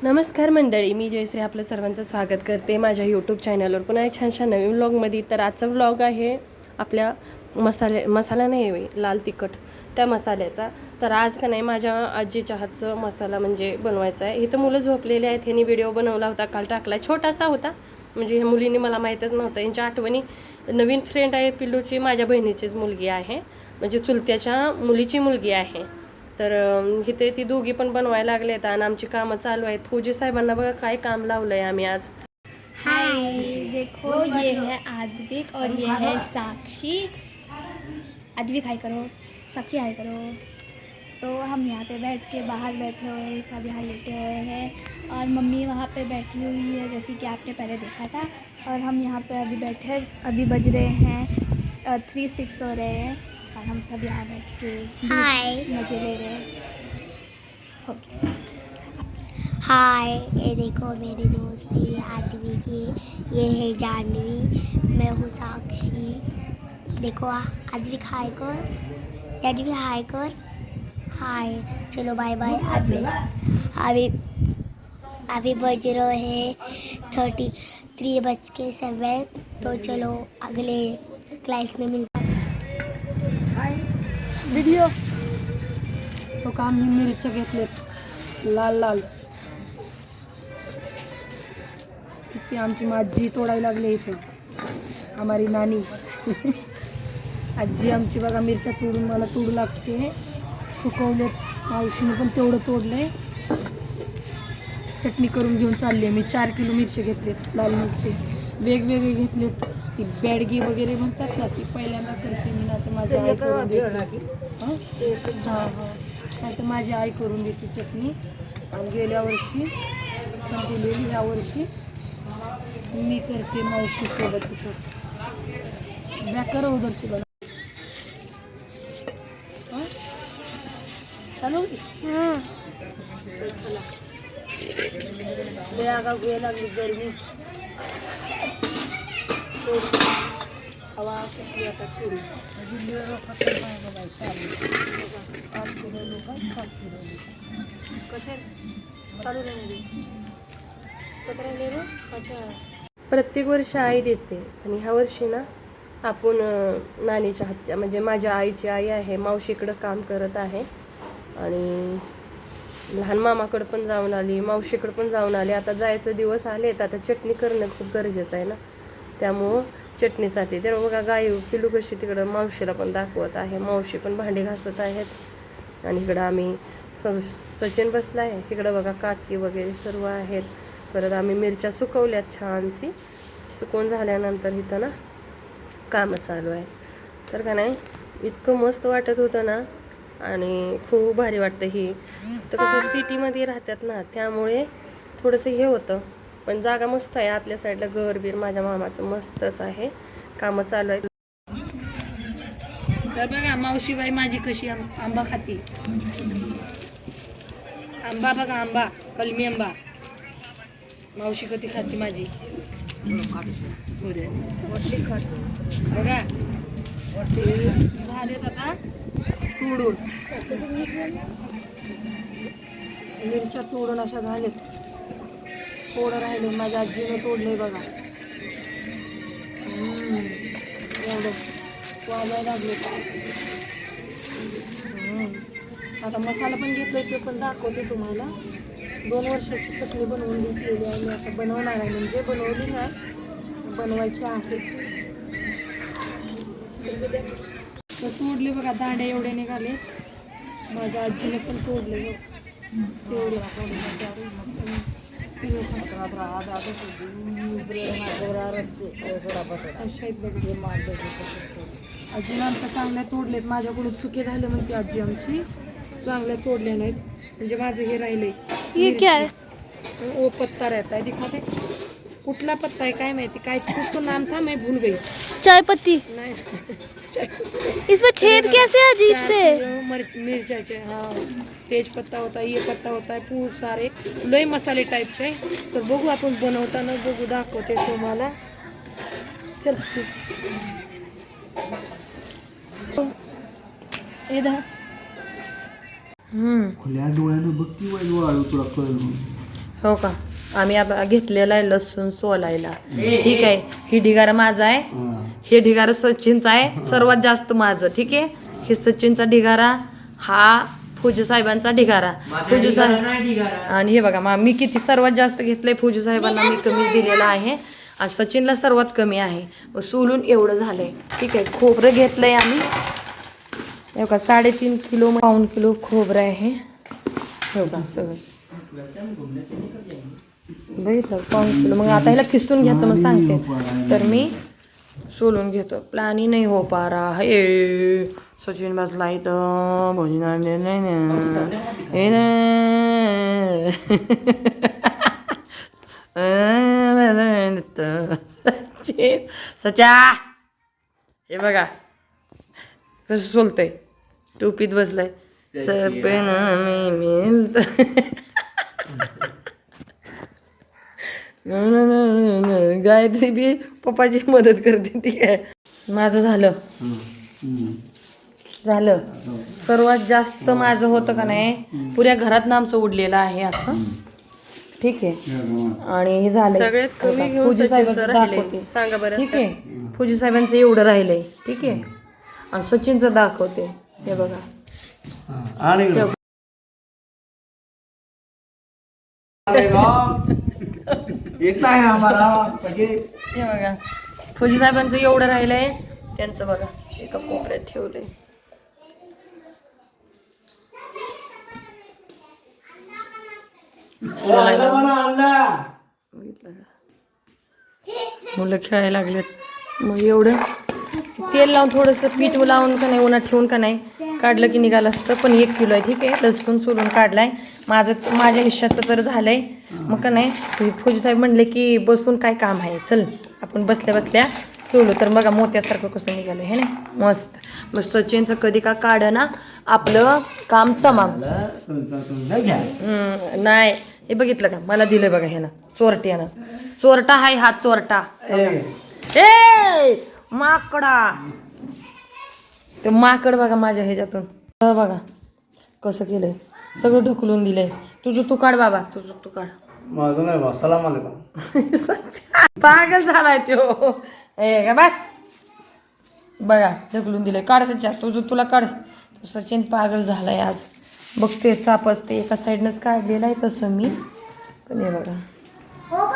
नमस्कार मंडळी, मी जयश्री आपलं सर्वांचं स्वागत करते माझ्या यूट्यूब चॅनलवर पुन्हा एक छानशा नवीन व्लॉगमध्ये. तर आजचा व्लॉग आहे आपल्या मसाला नाही लाल तिखट त्या मसाल्याचा. तर आज का नाही माझ्या आजीच्या हातचं मसाला म्हणजे बनवायचा आहे. इथं मुलं झोपलेली आहेत. ह्यांनी व्हिडिओ बनवला होता, काल टाकला, छोटासा होता. म्हणजे ह्या मुलींनी मला माहीतच नव्हतं. यांच्या आठवणी नवीन फ्रेंड आहे पिल्लूची, माझ्या बहिणीचीच मुलगी आहे, म्हणजे चुलत्याच्या मुलीची मुलगी आहे. तर इथे ती दोघी पण बनवायला लागलेत आणि आमची कामं चालू आहेत. फौजी साहेबांना बघा काय काम लावलंय आम्ही आज. हाय, देखो ये है आद्विक और ये है साक्षी. आद्विक हाय करो, साक्षी हाय करो. तो हम यहाँ पे बैठ के बाहर बैठे हुए हैं, सब यहाँ लेटे हुए हैं और मम्मी वहाँ पे बैठी हुई है जैसे कि आपने पहले देखा था. और हम यहाँ पे अभी बैठे, अभी बज रहे हैं 3-6 हो रहे हैं और हम सब यहाँ बैठ के मज़े ले रहे हैं. ओके. हाय, ये देखो मेरे दोस्त है आदवी की, ये है जानवी, मैं हूँ साक्षी. देखो आदवी हाय कर, जानवी हाय कर, हाय. चलो बाय बाय. अभी बज रहे हैं 3:37. तो चलो अगले क्लास में मिलते हैं. व्हिडिओ तो काम मी मिरच्या घेतलेत लाल लाल. किती आमची आजी तोडायला लागली इथं, आम्हारी नानी. आजी आमची बघा मिरच्या तोडून मला तोडू लागते. सुकवलेत, मावशीने पण तेवढं तोडलंय. चटणी करून घेऊन चालली आहे मी. 4 किलो मिरची घेतलेत, लाल मिरची वेगवेगळे घेतलेत. ती बॅडगी वगैरे म्हणतात ना, ती पहिल्यांदा करते मी. ना तर माझी आई करून देते. हां नाही तर माझी आई करून देते चटणी. आणि गेल्या वर्षी पण दिलेली, ह्या वर्षी मी करते मावशी सोबत. बॅकर उदरची बघा चालू आगाव घ्यायला लागली गरमी. हवा सुटली आता थोडी. कशा चालू राहिले अच्छा. प्रत्येक वर्षी आई देते आणि ह्या वर्षी ना आपण नानीच्या हातच्या, म्हणजे माझ्या आईची आई आहे, मावशीकडं काम करत आहे. आणि लहान मामाकडं पण जाऊन आली, मावशीकडं पण जाऊन आली. आता जायचं दिवस आलेत. आता चटणी करणं खूप गरजेचं आहे ना, त्यामुळं चटणीसाठी तर बघा गाई पिलू कशी तिकडं मावशीला पण दाखवत आहे. मावशी पण भांडी घासत आहेत आणि इकडं आम्ही सचिन बसला आहे. इकडं बघा काकी वगैरे सर्व आहेत. परत आम्ही मिरच्या सुकवल्यात छानशी. सुकवून झाल्यानंतर इथं ना कामं चालू आहे. तर का नाही इतकं मस्त वाटत होतं ना, आणि खूप भारी वाटतं. ही तर कसं सिटीमध्ये राहतात ना, त्यामुळे थोडंसं हे होतं. पण जागा मस्त आहे. आतल्या साईडला घर बीर माझ्या मामाचं मस्तच आहे. कामं चालू आहेत. तर बघा मावशीबाई माझी कशी आंबा खाती. आंबा बघा, आंबा कलमी आंबा. मावशी कधी खाती माझी बघा. झालेत आता तोडून, मिरच्या तोडून अशा झालेत. थोडं राहिले, माझ्या आजीने तोडलंय बघा. एवढं वाजायला लागले. आता मसाला पण घेतलाय, ते पण दाखवते तुम्हाला. 2 वर्षाची चटणी बनवून घेतलेली आहे मी. आता बनवणार आहे, म्हणजे बनवली नाही, बनवायची आहे. तर तोडले बघा, दांड्या एवढे निघाले. माझ्या आजीने पण तोडले तेवढे. आजीने आमच्या चांगल्या तोडलेत. माझ्याकडून चुके झाले म्हणते आजी आमची, चांगल्या तोडल्या नाहीत. म्हणजे माझं हे राहिले. ये क्या है? वो पत्ता रहता है, दिखाते कुठला पत्ता आहे काय माहिती, काय उसको नाम था मैं भूल गई. चाय पत्ती. नाही इसमें छेद कैसे अजीब से? मिरच्याचे, हाँ तेज पत्ता होता है, ये पत्ता होता है, खूप सारे लय मसाले टाईपचे. तर बघू आपण बनवताना, बघू दाखवते तुम्हाला. चल इधर खुल्या डोळ्यानं बघ की वाईट वाळू तुला कळलं. हो का आम्ही आता घेतलेला आहे लसूण सोलायला. ठीक आहे ही ढिगारा माझा आहे, हे ढिगारा सचिनचा आहे सर्वात जास्त माझं. ठीक आहे हे सचिनचा ढिगारा, हा फौजी साहेबांचा ढिगारा. फौजी साहेब आणि हे बघा मी किती सर्वात जास्त घेतलंय, फौजी साहेबांना मी कमी दिलेला आहे आणि सचिनला सर्वात कमी आहे. मग सोलून एवढं झालंय. ठीक आहे खोबरं घेतलंय आम्ही हे बघा 3.5 किलो 1 किलो खोबरं आहे. हे बघा सगळं बघितलं 1 किलो. मग आता ह्याला खिसून घ्यायचं मग सांगते. तर मी सोलून घेतो. प्लानी नाही हो पा रहा है. सचिन बसला इथं भोजन आणले नाही सचिन सचा हे बघा कसं सोलतंय. टोपीत बसलाय सपन में मिलत गायत्री बी पप्पाची मदत करते. ठीक आहे माझं झालं सर्वात जास्त माझं होतं का नाही पुऱ्या घरात आमचं उडलेलं आहे असं. ठीक आहे आणि हे झालंय फौजी साहेबांचं दाखवते. सांगा बरं. ठीक आहे फौजी साहेबांचं एवढं राहिलंय. ठीक आहे आणि सचिनचं दाखवते. हे बघा इतना है हमारा सगळे. हे बघा फौजी साहेबांचं एवढं राहिलंय, त्यांचं बघा एका कोपऱ्यात ठेवलंय. मुलं खेळायला लागलेत. मग एवढं तेल लावून थोडंसं पीठ लावून का नाही उन्हात ठेवून का नाही काढलं की निघालं असतं. पण 1 किलो आहे. ठीक आहे लसूण सोलून काढलाय माझ्या हिश्श्याचं तर झालंय. मग का नाही फौजी साहेब म्हणले की बसून काय काम आहे चल आपण बसल्या बसल्या सोलू. तर बघा मोत्यासारखं कसं निघालं हे नाही मस्त. मग सचिनचं कधी का काढ ना आपलं काम तमाम. नाही हे बघितलं का मला दिलंय बघा हे ना चोरट्यानं. चोरटा हाय हा चोरटा. ए माकडा ते माकड बघा माझ्या ह्याच्यातून बघा कसं केलंय सगळं ढकलून दिलंय. तुझं तू काढ बाबा तुझं तू काढ. माझं नाही बस सलाम आलेकुम. पागल झालाय तो. ए का बस बघा ढकलून दिलंय. काढ सचिन तुझं तुला काढ. सचिन पागल झालाय आज. बघते चाप असते एका साईडनंच काढलेलं आहे तसं मी पण हे बघा